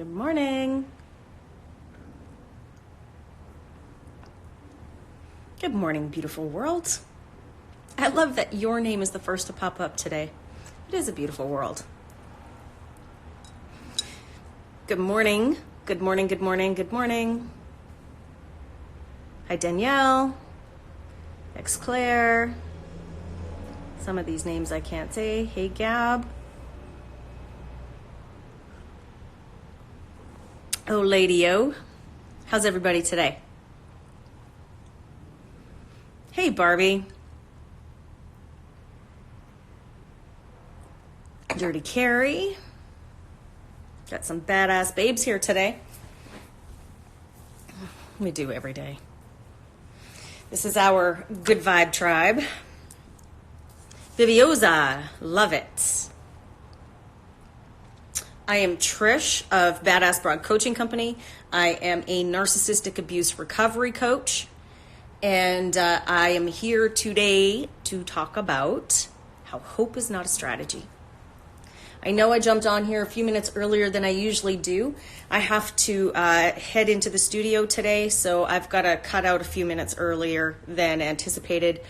Good morning. Good morning, beautiful world. I love that your name is the first to pop up today. It is a beautiful world. Good morning. Good morning, good morning, good morning. Hi, Danielle. Claire. Some of these names I can't say. Hey, Gab. Oh, Lady-O. How's everybody today? Hey, Barbie. Dirty Carrie. Got some badass babes here today. We do every day. This is our good vibe tribe. Viviosa, love it. I am Trish of Badass Broad Coaching Company. I am a narcissistic abuse recovery coach. And I am here today to talk about how hope is not a strategy. I know I jumped on here a few minutes earlier than I usually do. I have to head into the studio today, so I've got to cut out a few minutes earlier than anticipated.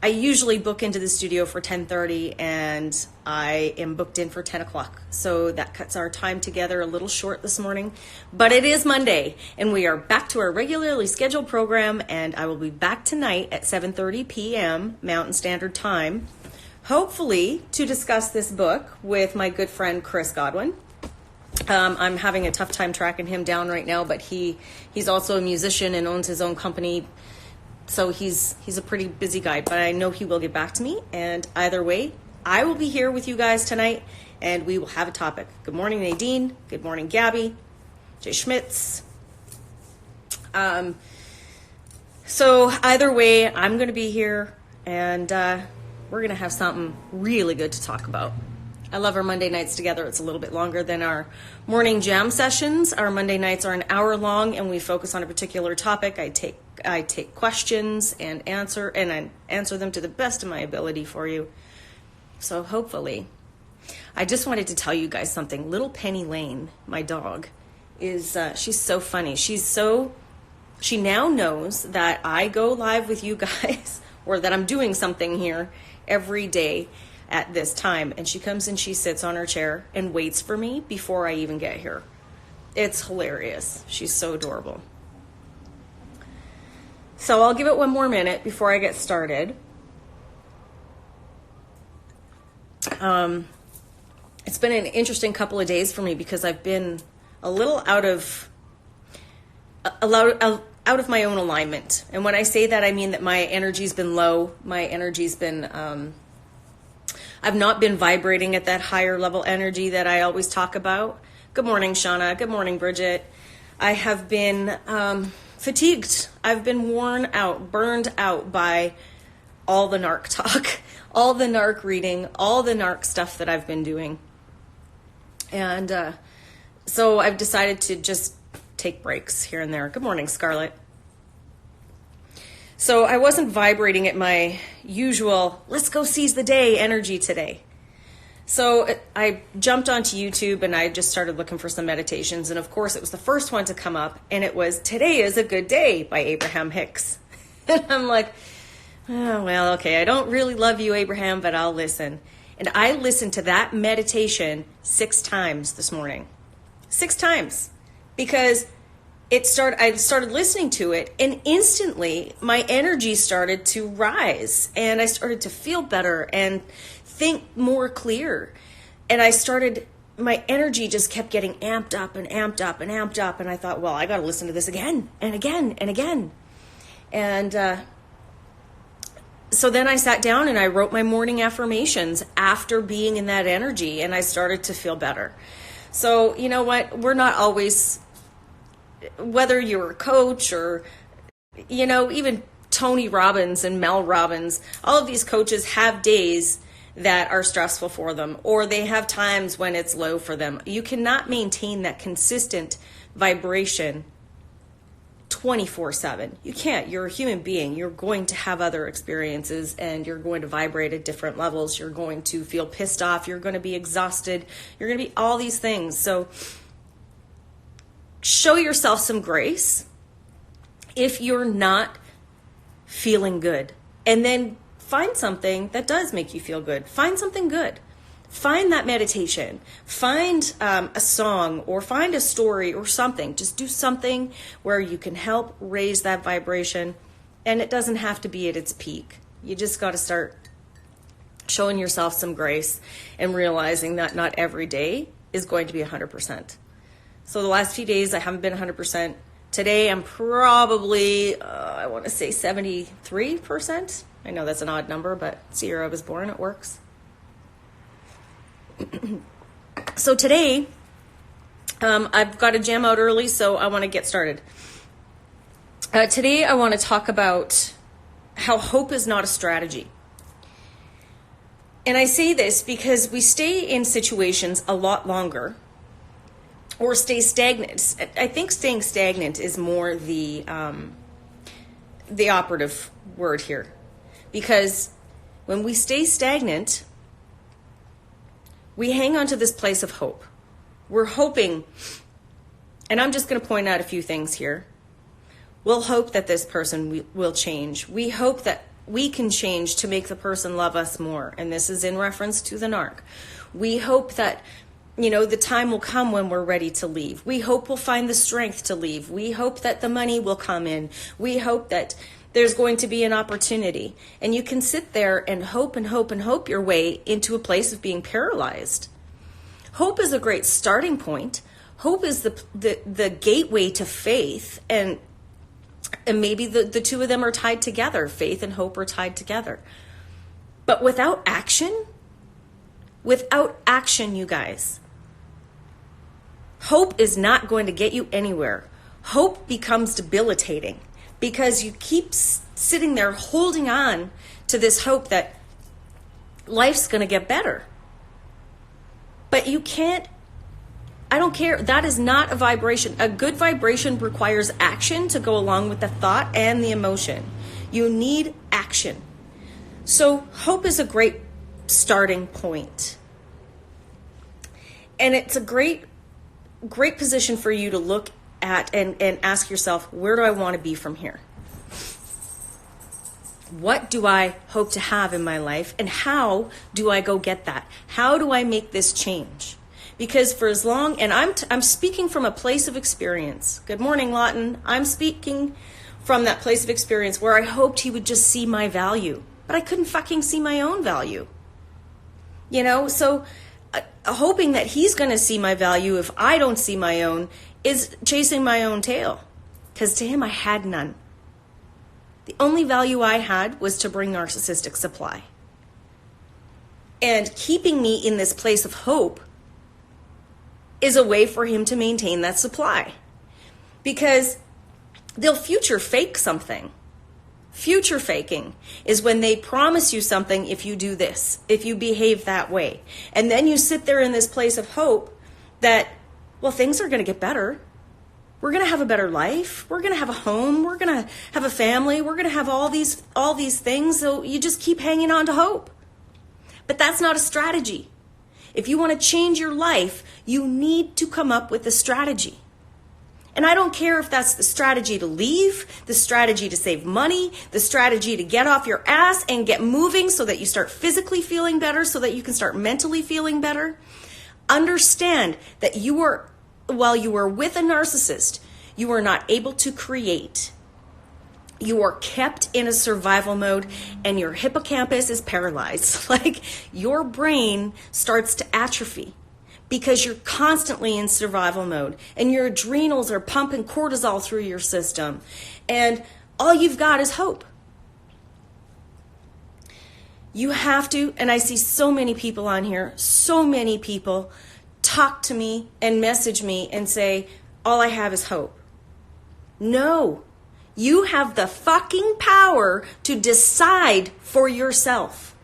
I usually book into the studio for 10:30, and I am booked in for 10 o'clock. So that cuts our time together a little short this morning. But it is Monday, and we are back to our regularly scheduled program, and I will be back tonight at 7:30 p.m. Mountain Standard Time, hopefully to discuss this book with my good friend Chris Godwin. I'm having a tough time tracking him down right now, but he's also a musician and owns his own company. So he's a pretty busy guy, but I know he will get back to me. And either way, I will be here with you guys tonight, and we will have a topic. Good morning, Nadine. Good morning, Gabby. Jay Schmitz. So either way, I'm going to be here, and we're going to have something really good to talk about. I love our Monday nights together. It's a little bit longer than our morning jam sessions. Our Monday nights are an hour long, and we focus on a particular topic. I take questions and I answer them to the best of my ability for you. So hopefully, I just wanted to tell you guys something. Little Penny Lane, my dog, she's so funny. She now knows that I go live with you guys, or that I'm doing something here every day at this time. And she comes and she sits on her chair and waits for me before I even get here. It's hilarious. She's so adorable. So I'll give it one more minute before I get started. It's been an interesting couple of days for me because I've been a little out of my own alignment. And when I say that, I mean that my energy's been low. My energy's been, I've not been vibrating at that higher level energy that I always talk about. Good morning, Shauna. Good morning, Bridgette. I have been fatigued. I've been worn out, burned out by all the narc talk, all the narc reading, all the narc stuff that I've been doing. And so I've decided to just take breaks here and there. Good morning, Scarlett. So I wasn't vibrating at my usual, let's go seize the day energy today. So I jumped onto YouTube and I just started looking for some meditations. And of course, it was the first one to come up, and it was Today is a Good Day by Abraham Hicks. And I'm like, oh, well, okay, I don't really love you, Abraham, but I'll listen. And I listened to that meditation 6 times this morning. 6 times. Because I started listening to it, and instantly my energy started to rise, and I started to feel better and think more clear. And my energy just kept getting amped up and amped up and amped up. And I thought, well, I got to listen to this again and again and again. And so then I sat down and I wrote my morning affirmations after being in that energy, and I started to feel better. So you know what? We're not always, whether you're a coach or, even Tony Robbins and Mel Robbins, all of these coaches have days that are stressful for them, or they have times when it's low for them. You cannot maintain that consistent vibration 24/7. You can't. You're a human being. You're going to have other experiences, and you're going to vibrate at different levels. You're going to feel pissed off. You're going to be exhausted. You're going to be all these things. So show yourself some grace if you're not feeling good. And then find something that does make you feel good. Find something good. Find that meditation. Find a song or find a story or something. Just do something where you can help raise that vibration. And it doesn't have to be at its peak. You just got to start showing yourself some grace and realizing that not every day is going to be 100%. So the last few days I haven't been 100%. Today I'm probably, I want to say 73%. I know that's an odd number, but it's the year I was born, it works. So today, I've got to jam out early, so I want to get started. Today I want to talk about how hope is not a strategy. And I say this because we stay in situations a lot longer or stay stagnant. I think staying stagnant is more the operative word here. Because when we stay stagnant, we hang on to this place of hope. We're hoping, and I'm just going to point out a few things here. We'll hope that this person will change. We hope that we can change to make the person love us more. And this is in reference to the narc. We hope that, the time will come when we're ready to leave. We hope we'll find the strength to leave. We hope that the money will come in. We hope that there's going to be an opportunity. And you can sit there and hope and hope and hope your way into a place of being paralyzed. Hope is a great starting point. Hope is the gateway to faith. And maybe the two of them are tied together. Faith and hope are tied together. But without action, you guys, hope is not going to get you anywhere. Hope becomes debilitating. Because you keep sitting there holding on to this hope that life's going to get better. But you can't, I don't care. That is not a vibration. A good vibration requires action to go along with the thought and the emotion. You need action. So hope is a great starting point. And it's a great position for you to look at and ask yourself, where do I want to be from here? What do I hope to have in my life, and how do I go get that? How do I make this change? Because for as long, and I'm speaking from a place of experience. Good morning, Lawton. I'm speaking from that place of experience where I hoped he would just see my value, but I couldn't fucking see my own value. So hoping that he's going to see my value if I don't see my own is chasing my own tail, because to him I had none. The only value I had was to bring narcissistic supply. And keeping me in this place of hope is a way for him to maintain that supply. Because they'll future fake something. Future faking is when they promise you something if you do this, if you behave that way. And then you sit there in this place of hope that, well, things are going to get better. We're going to have a better life. We're going to have a home. We're going to have a family. We're going to have all these things. So you just keep hanging on to hope. But that's not a strategy. If you want to change your life, you need to come up with a strategy. And I don't care if that's the strategy to leave, the strategy to save money, the strategy to get off your ass and get moving so that you start physically feeling better, so that you can start mentally feeling better. Understand that while you are with a narcissist, you are not able to create. You are kept in a survival mode and your hippocampus is paralyzed. Like your brain starts to atrophy because you're constantly in survival mode and your adrenals are pumping cortisol through your system and all you've got is hope. You have to, and I see so many people on here, so many people talk to me and message me and say, all I have is hope. No, you have the fucking power to decide for yourself.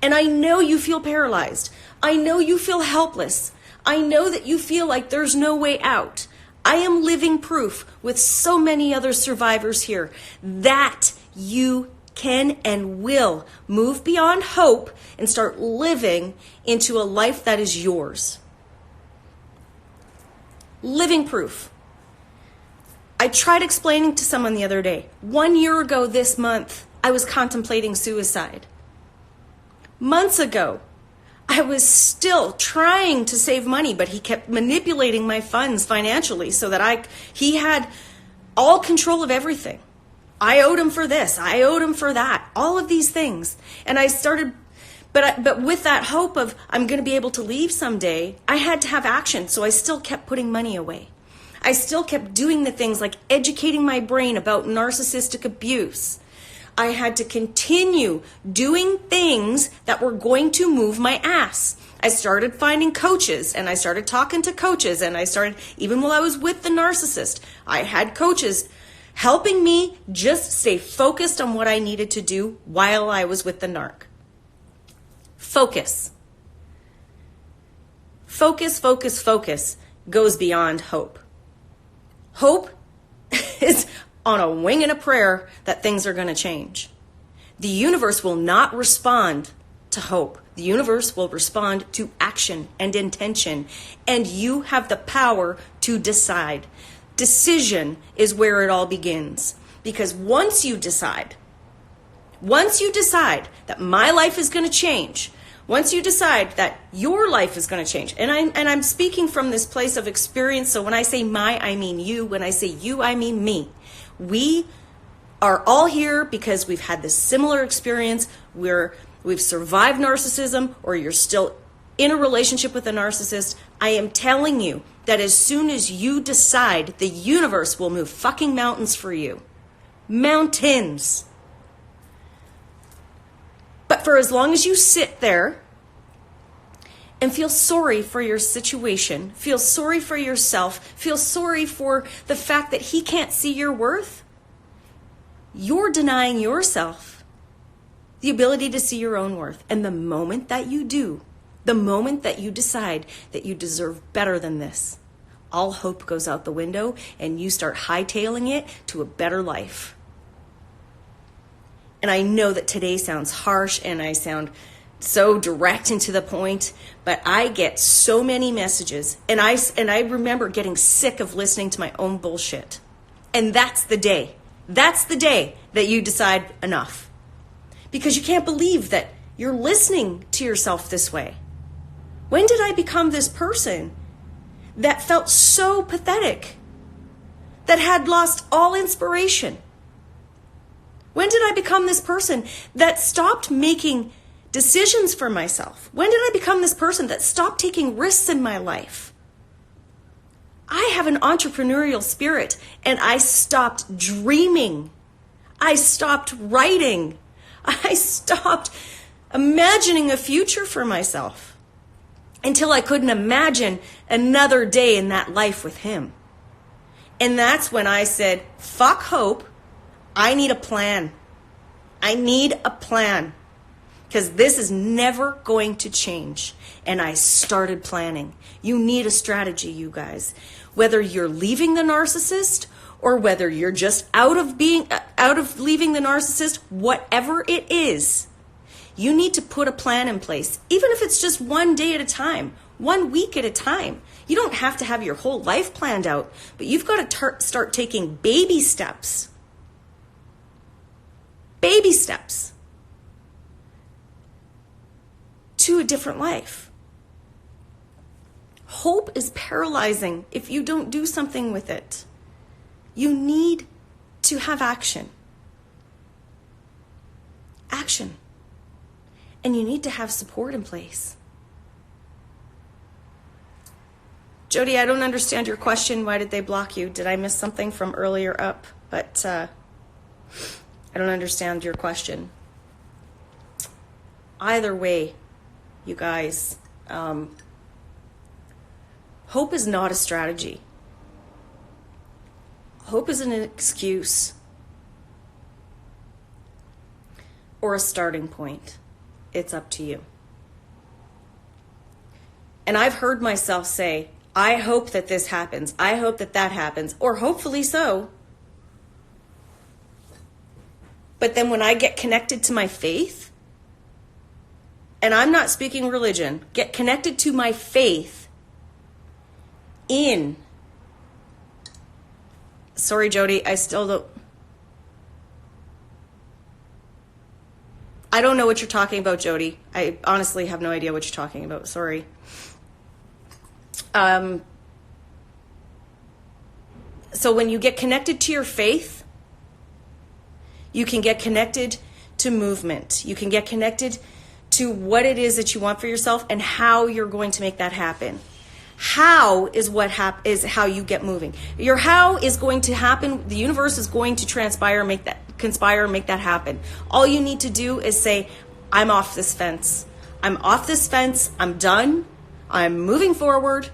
And I know you feel paralyzed. I know you feel helpless. I know that you feel like there's no way out. I am living proof with so many other survivors here that you can and will move beyond hope and start living into a life that is yours. Living proof. I tried explaining to someone the other day, 1 year ago this month, I was contemplating suicide. Months ago, I was still trying to save money, but he kept manipulating my funds financially so that he had all control of everything. I owed him for this, I owed him for that, all of these things. And I started, but with that hope of I'm going to be able to leave someday, I had to have action, so I still kept putting money away. I still kept doing the things like educating my brain about narcissistic abuse. I had to continue doing things that were going to move my ass. I started finding coaches, and I started talking to coaches, and I started, even while I was with the narcissist, I had coaches helping me just stay focused on what I needed to do while I was with the narc. Focus. Focus, focus, focus goes beyond hope. Hope is on a wing and a prayer that things are going to change. The universe will not respond to hope. The universe will respond to action and intention, and you have the power to decide. Decision is where it all begins, because once you decide that my life is going to change, once you decide that your life is going to change, and I'm speaking from this place of experience, so when I say my, I mean you. When I say you, I mean me. We are all here because we've had this similar experience where we've survived narcissism, or you're still in a relationship with a narcissist. I am telling you that as soon as you decide, the universe will move fucking mountains for you. Mountains. But for as long as you sit there and feel sorry for your situation, feel sorry for yourself, feel sorry for the fact that he can't see your worth, you're denying yourself the ability to see your own worth. And the moment that you do, the moment that you decide that you deserve better than this, all hope goes out the window and you start hightailing it to a better life. And I know that today sounds harsh and I sound so direct and to the point, but I get so many messages, and I remember getting sick of listening to my own bullshit. And that's the day that you decide enough. Because you can't believe that you're listening to yourself this way. When did I become this person that felt so pathetic, that had lost all inspiration? When did I become this person that stopped making decisions for myself? When did I become this person that stopped taking risks in my life? I have an entrepreneurial spirit, and I stopped dreaming. I stopped writing. I stopped imagining a future for myself until I couldn't imagine another day in that life with him. And that's when I said, fuck hope. I need a plan. I need a plan, because this is never going to change. And I started planning. You need a strategy, you guys. Whether you're leaving the narcissist or whether you're just out of leaving the narcissist, whatever it is, you need to put a plan in place, even if it's just 1 day at a time, 1 week at a time. You don't have to have your whole life planned out, but you've got to start taking baby steps. Baby steps to a different life. Hope is paralyzing if you don't do something with it. You need to have action. Action. And you need to have support in place. Jody, I don't understand your question. Why did they block you? Did I miss something from earlier up? But I don't understand your question. Either way, you guys, hope is not a strategy. Hope isn't an excuse or a starting point. It's up to you. And I've heard myself say, I hope that this happens. I hope that that happens, or hopefully so. But then when I get connected to my faith, and I'm not speaking religion, get connected to my faith in Sorry, Jody, I don't know what you're talking about, Jody. I honestly have no idea what you're talking about. Sorry. So when you get connected to your faith, you can get connected to movement. You can get connected to what it is that you want for yourself and how you're going to make that happen. How is is how you get moving. Your how is going to happen. The universe is going to conspire and make that happen. All you need to do is say, I'm off this fence. I'm off this fence. I'm done. I'm moving forward.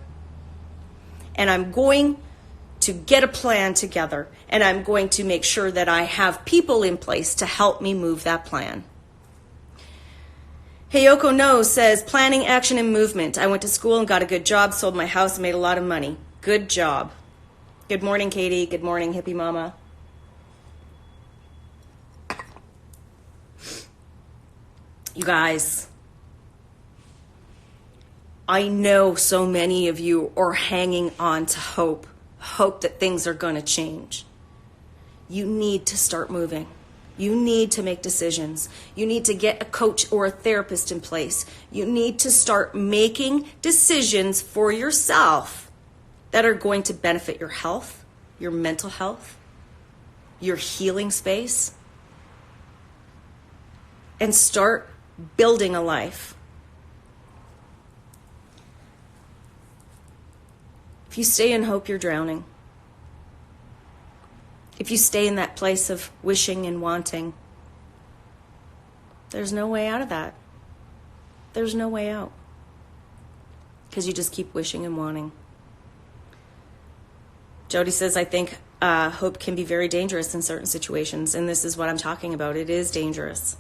And I'm going to get a plan together. And I'm going to make sure that I have people in place to help me move that plan. Heyoko No says, planning, action, and movement. I went to school and got a good job, sold my house, and made a lot of money. Good job. Good morning, Katie. Good morning, hippie mama. You guys, I know so many of you are hanging on to hope that things are going to change. You need to start moving. You need to make decisions. You need to get a coach or a therapist in place. You need to start making decisions for yourself that are going to benefit your health, your mental health, your healing space, and start building a life. If you stay in hope, you're drowning. If you stay in that place of wishing and wanting, there's no way out of that. There's no way out. Because you just keep wishing and wanting. Jody says, I think hope can be very dangerous in certain situations. And this is what I'm talking about. It is dangerous.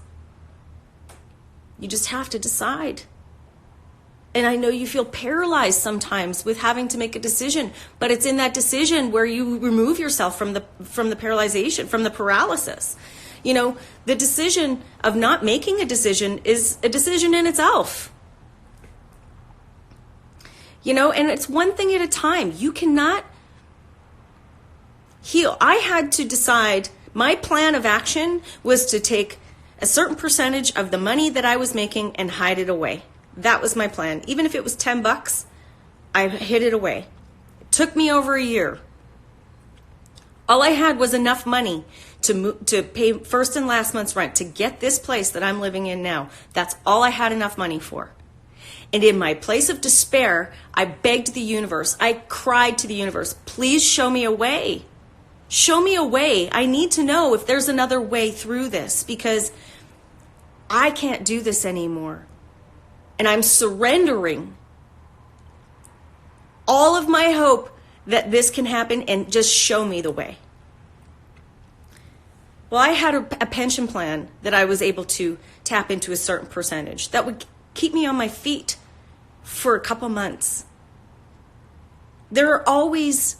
You just have to decide. And I know you feel paralyzed sometimes with having to make a decision, but it's in that decision where you remove yourself from the paralyzation, from the paralysis. You know, the decision of not making a decision is a decision in itself. You know, and it's one thing at a time. You cannot heal. I had to decide, my plan of action was to take a certain percentage of the money that I was making and hide it away. That was my plan. Even if it was $10, I hid it away. It took me over a year. All I had was enough money to pay first and last month's rent to get this place that I'm living in now. That's all I had enough money for. And in my place of despair, I begged the universe. I cried to the universe, please show me a way. Show me a way. I need to know if there's another way through this, because I can't do this anymore. And I'm surrendering all of my hope that this can happen, and just show me the way. Well, I had a pension plan that I was able to tap into a certain percentage that would keep me on my feet for a couple months. There are always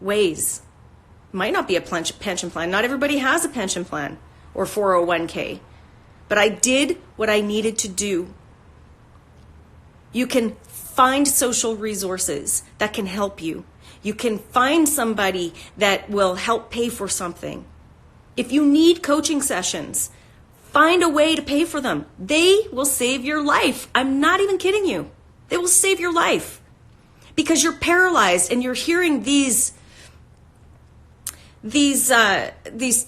ways. Might not be a pension plan. Not everybody has a pension plan or 401k. But I did what I needed to do. You can find social resources that can help you. You can find somebody that will help pay for something. If you need coaching sessions, find a way to pay for them. They will save your life. I'm not even kidding you. They will save your life. Because you're paralyzed and you're hearing these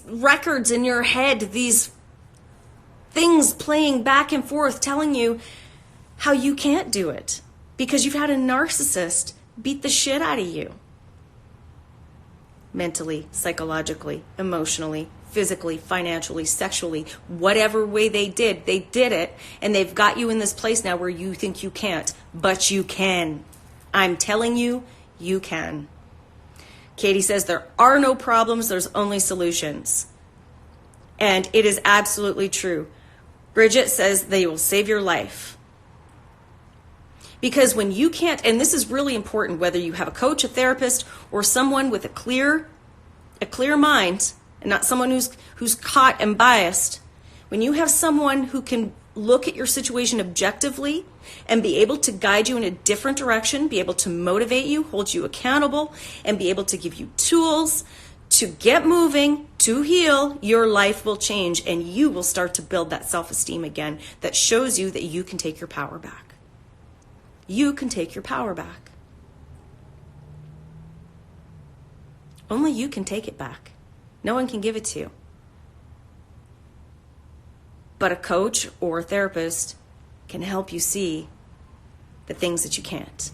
records in your head, these things playing back and forth telling you how you can't do it because you've had a narcissist beat the shit out of you. Mentally, psychologically, emotionally, physically, financially, sexually, whatever way they did it, and they've got you in this place now where you think you can't, but you can. I'm telling you, you can. Katie says there are no problems, there's only solutions. And it is absolutely true. Bridgette says they will save your life. Because when you can't, and this is really important, whether you have a coach, a therapist, or someone with a clear mind, and not someone who's caught and biased, when you have someone who can look at your situation objectively and be able to guide you in a different direction, be able to motivate you, hold you accountable, and be able to give you tools to get moving, to heal, your life will change and you will start to build that self-esteem again that shows you that you can take your power back. You can take your power back. Only you can take it back. No one can give it to you. But a coach or a therapist can help you see the things that you can't.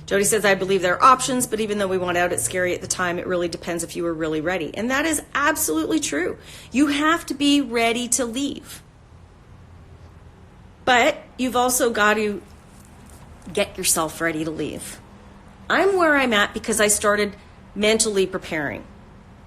Jody says, I believe there are options, but even though we want out, it's scary at the time. It really depends if you are really ready. And that is absolutely true. You have to be ready to leave. But you've also got to get yourself ready to leave. I'm where I'm at because I started mentally preparing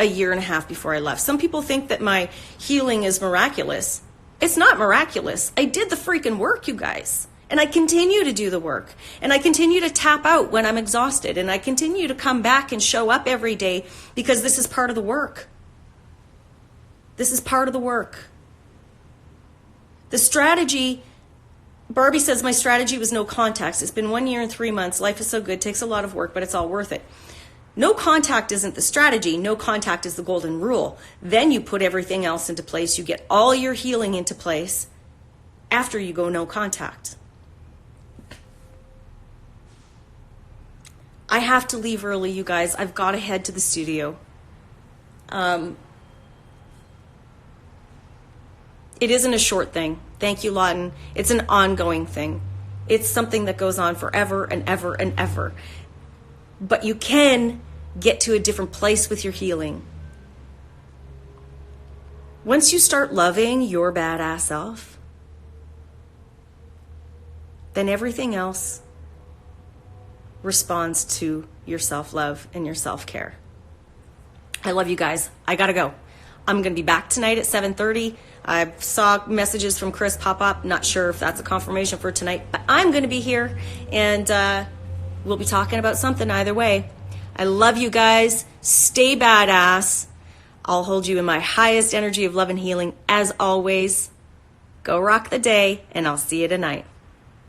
a year and a half before I left. Some people think that my healing is miraculous. It's not miraculous. I did the freaking work, you guys. And I continue to do the work. And I continue to tap out when I'm exhausted. And I continue to come back and show up every day because this is part of the work. This is part of the work. The strategy, Barbie says, my strategy was no contacts. It's been 1 year and 3 months. Life is so good. Takes a lot of work, but it's all worth it. No contact isn't the strategy. No contact is the golden rule. Then you put everything else into place. You get all your healing into place after you go no contact. I have to leave early, you guys. I've got to head to the studio. It isn't a short thing. Thank you, Lawton. It's an ongoing thing. It's something that goes on forever and ever and ever. But you can get to a different place with your healing. Once you start loving your badass self, then everything else responds to your self-love and your self-care. I love you guys. I gotta go. I'm gonna be back tonight at 7:30. I saw messages from Chris pop up. Not sure if that's a confirmation for tonight, but I'm gonna be here and we'll be talking about something either way. I love you guys. Stay badass. I'll hold you in my highest energy of love and healing as always. Go rock the day, and I'll see you tonight.